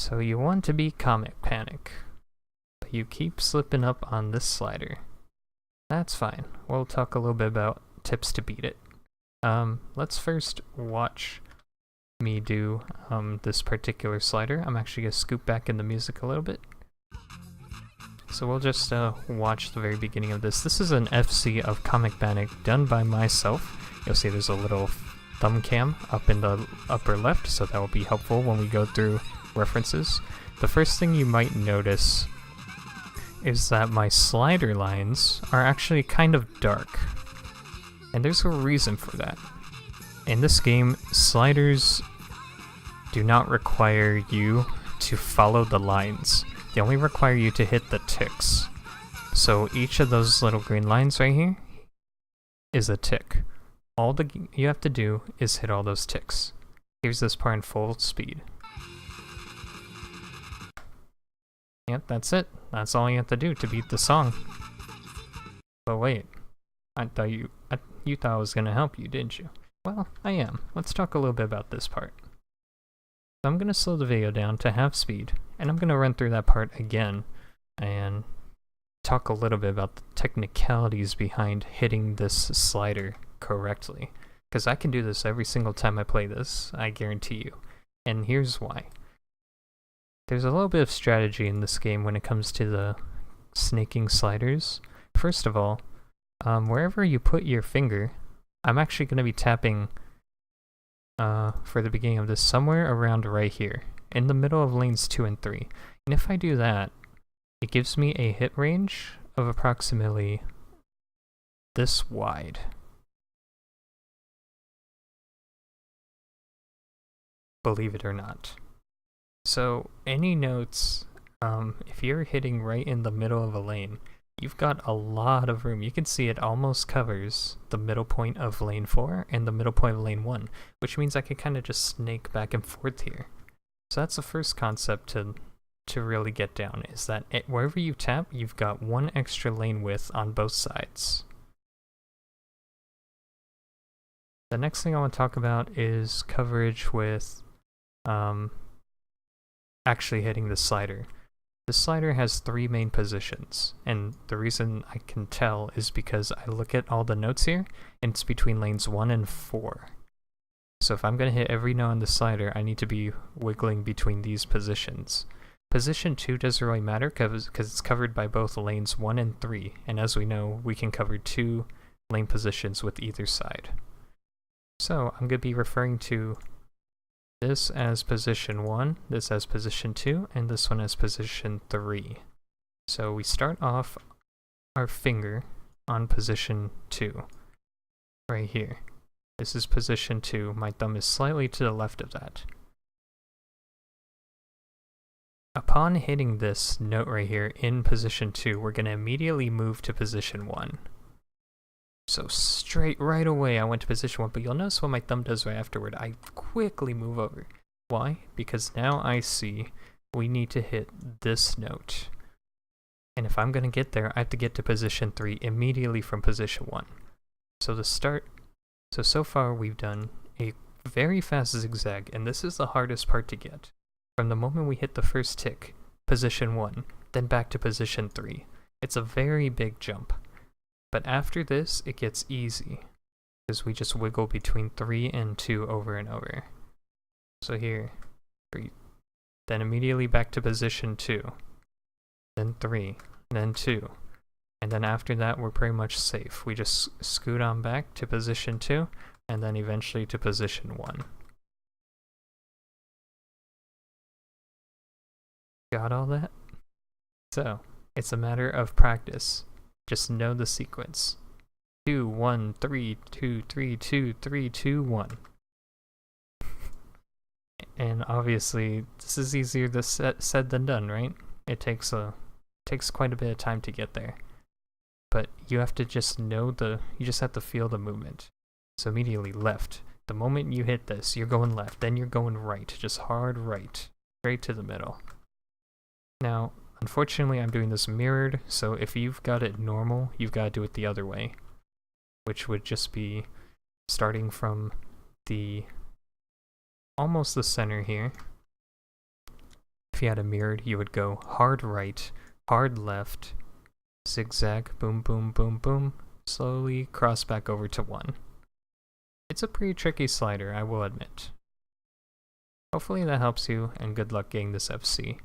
So you want to be Comic Panic, but you keep slipping up on this slider. That's fine. We'll talk a little bit about tips to beat it. Let's first watch me do this particular slider. I'm actually going to scoop back in the music a little bit. So we'll just watch the very beginning of this. This is an FC of Comic Panic done by myself. You'll see there's a little thumb cam up in the upper left, so that will be helpful when we go through references. The first thing you might notice is that my slider lines are actually kind of dark. And there's a reason for that. In this game, sliders do not require you to follow the lines. They only require you to hit the ticks. So each of those little green lines right here is a tick. All you have to do is hit all those ticks. Here's this part in full speed. Yep, that's it. That's all you have to do to beat the song. But wait, I thought you thought I was gonna help you, didn't you? Well, I am. Let's talk a little bit about this part. So I'm gonna slow the video down to half speed, and I'm gonna run through that part again and talk a little bit about the technicalities behind hitting this slider correctly. Because I can do this every single time I play this, I guarantee you. And here's why. There's a little bit of strategy in this game when it comes to the snaking sliders. First of all, wherever you put your finger, I'm actually going to be tapping for the beginning of this somewhere around right here, in the middle of lanes 2 and 3. And if I do that, it gives me a hit range of approximately this wide. Believe it or not. So any notes, if you're hitting right in the middle of a lane, you've got a lot of room. You can see it almost covers the middle point of lane 4 and the middle point of lane 1, which means I can kind of just snake back and forth here. So that's the first concept to really get down, is that wherever you tap, you've got one extra lane width on both sides. The next thing I want to talk about is coverage with actually hitting the slider. The slider has 3 main positions, and the reason I can tell is because I look at all the notes here, and it's between lanes 1 and 4. So if I'm going to hit every note on the slider, I need to be wiggling between these positions. Position 2 doesn't really matter because it's covered by both lanes 1 and 3, and as we know, we can cover 2 lane positions with either side. So I'm going to be referring to this as position 1, this as position 2, and this one as position 3. So we start off our finger on position 2, right here. This is position 2, my thumb is slightly to the left of that. Upon hitting this note right here in position 2, we're going to immediately move to position 1. So straight right away I went to position 1, but you'll notice what my thumb does right afterward. I quickly move over. Why? Because now I see we need to hit this note. And if I'm going to get there, I have to get to position 3 immediately from position 1. So to start, so far we've done a very fast zigzag, and this is the hardest part to get. From the moment we hit the first tick, position 1, then back to position 3. It's a very big jump. But after this, it gets easy, because we just wiggle between 3 and 2 over and over. So here, 3, then immediately back to position 2, then 3, then 2, and then after that we're pretty much safe. We just scoot on back to position 2, and then eventually to position 1. Got all that? So, it's a matter of practice. Just know the sequence. 2, 1, 3, 2, 3, 2, 3, 2, 1. And obviously, this is easier said than done, right? It takes quite a bit of time to get there. But you have to just know you just have to feel the movement. So immediately left. The moment you hit this, you're going left, then you're going right, just hard right, straight to the middle. Now, unfortunately, I'm doing this mirrored, so if you've got it normal, you've got to do it the other way, which would just be starting from almost the center here, if you had a mirrored, you would go hard right, hard left, zigzag, boom, boom, boom, boom, slowly cross back over to 1. It's a pretty tricky slider, I will admit. Hopefully that helps you, and good luck getting this FC.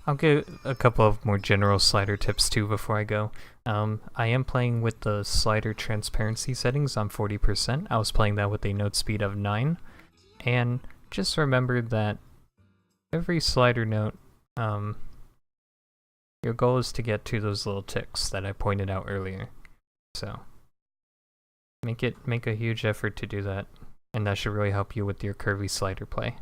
I'll get a couple of more general slider tips too before I go. I am playing with the slider transparency settings on 40%. I was playing that with a note speed of 9. And just remember that every slider note, your goal is to get to those little ticks that I pointed out earlier. So make a huge effort to do that, and that should really help you with your curvy slider play.